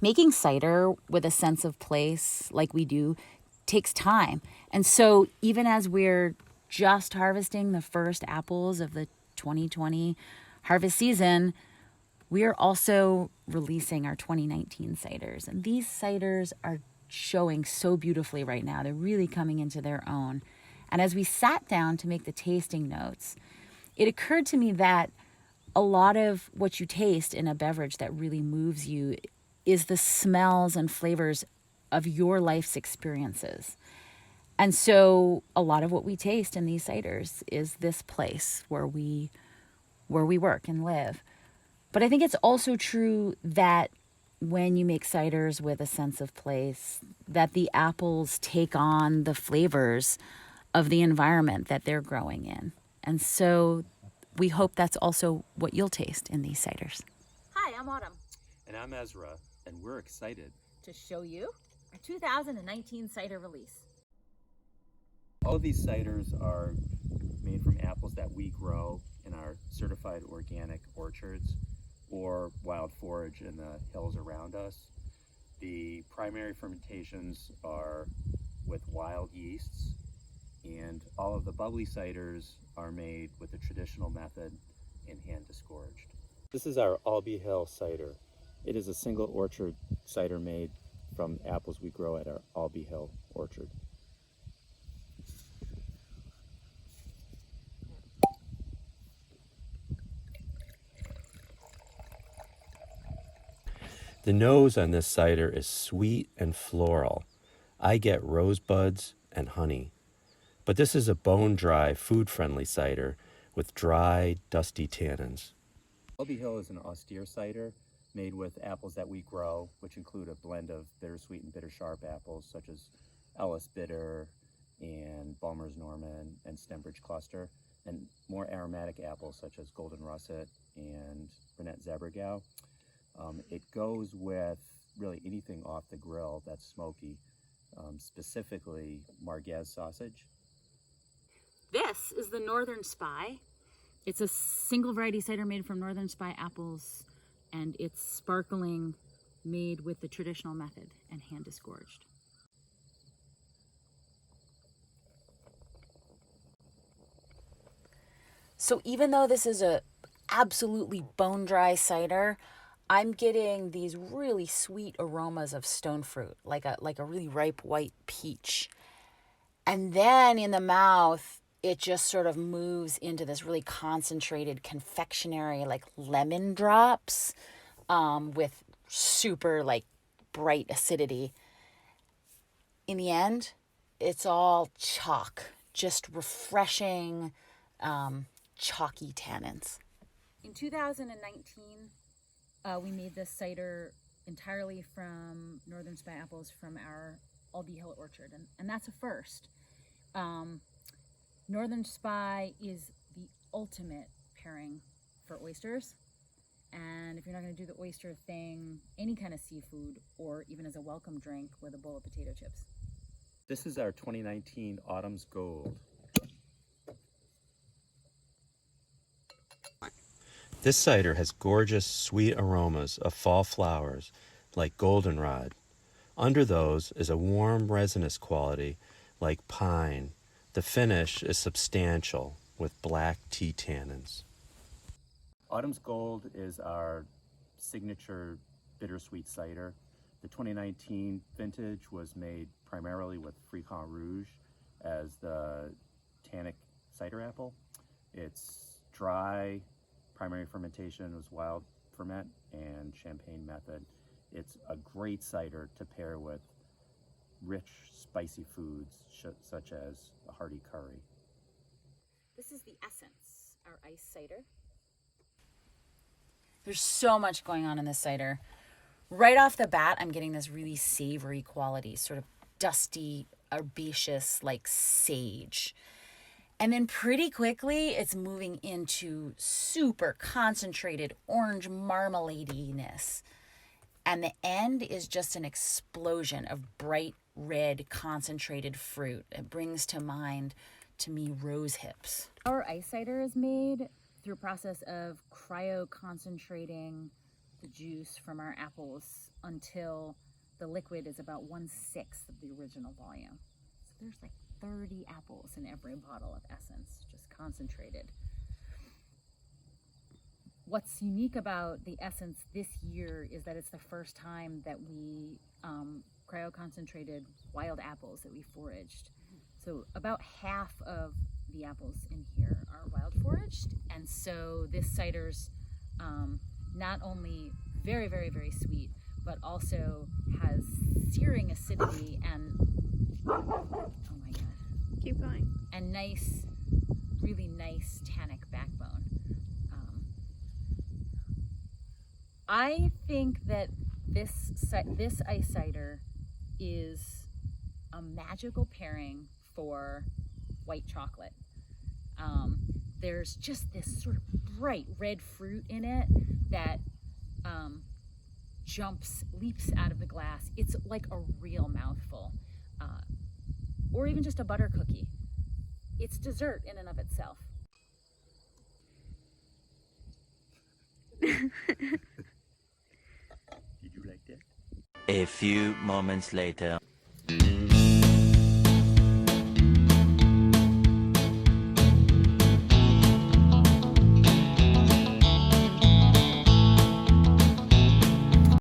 making cider with a sense of place like we do takes time. And so even as we're just harvesting the first apples of the 2020 harvest season, we are also releasing our 2019 ciders. And these ciders are showing so beautifully right now. They're really coming into their own. And as we sat down to make the tasting notes, it occurred to me that a lot of what you taste in a beverage that really moves you is the smells and flavors of your life's experiences. And so a lot of what we taste in these ciders is this place where we work and live. But I think it's also true that when you make ciders with a sense of place, that the apples take on the flavors of the environment that they're growing in. And so we hope that's also what you'll taste in these ciders. Hi, I'm Autumn. And I'm Ezra, and we're excited to show you our 2019 cider release. All of these ciders are made from apples that we grow in our certified organic orchards or wild forage in the hills around us. The primary fermentations are with wild yeasts, and all of the bubbly ciders are made with the traditional method and hand disgorged. This is our Albee Hill cider. It is a single orchard cider made from apples we grow at our Albee Hill orchard. The nose on this cider is sweet and floral. I get rosebuds and honey. But this is a bone-dry, food-friendly cider with dry, dusty tannins. Albee Hill is an austere cider made with apples that we grow, which include a blend of bittersweet and bitter-sharp apples such as Ellis Bitter and Bulmer's Norman and Stembridge Cluster, and more aromatic apples such as Golden Russet and Brunette Zebragau. It goes with really anything off the grill that's smoky, specifically Marguez sausage. This is the Northern Spy. It's a single variety cider made from Northern Spy apples, and it's sparkling, made with the traditional method and hand disgorged. So even though this is a absolutely bone dry cider, I'm getting these really sweet aromas of stone fruit, like a really ripe white peach. And then in the mouth, it just sort of moves into this really concentrated confectionery, like lemon drops, with super like bright acidity. In the end, it's all chalk, just refreshing, chalky tannins. In 2019, we made this cider entirely from Northern Spy apples from our Albee Hill orchard, and that's a first. Northern Spy is the ultimate pairing for oysters, and if you're not going to do the oyster thing, any kind of seafood, or even as a welcome drink with a bowl of potato chips. This is our 2019 Autumn's Gold. This cider has gorgeous, sweet aromas of fall flowers like goldenrod. Under those is a warm, resinous quality like pine. The finish is substantial with black tea tannins. Autumn's Gold is our signature bittersweet cider. The 2019 vintage was made primarily with Fricon Rouge as the tannic cider apple. It's dry. Primary fermentation was wild ferment and champagne method. It's a great cider to pair with rich, spicy foods such as a hearty curry. This is the Essence, our ice cider. There's so much going on in this cider. Right off the bat, I'm getting this really savory quality, sort of dusty, herbaceous, like sage. And then pretty quickly, it's moving into super concentrated orange marmalade-iness. And the end is just an explosion of bright red concentrated fruit. It brings to mind, to me, Rosehips. Our ice cider is made through a process of cryo-concentrating the juice from our apples until the liquid is about 1/6 of the original volume. So there's like 30 apples in every bottle of essence, just concentrated. What's unique about the essence this year is that it's the first time that we cryo-concentrated wild apples that we foraged. So about half of the apples in here are wild foraged, and so this cider's not only very, very, very sweet, but also has searing acidity and, oh my God. Keep going. And nice, really nice tannic backbone. I think that this ice cider is a magical pairing for white chocolate. There's just this sort of bright red fruit in it that leaps out of the glass. It's like a real mouthful. Or even just a butter cookie. It's dessert in and of itself. Did you like that? A few moments later.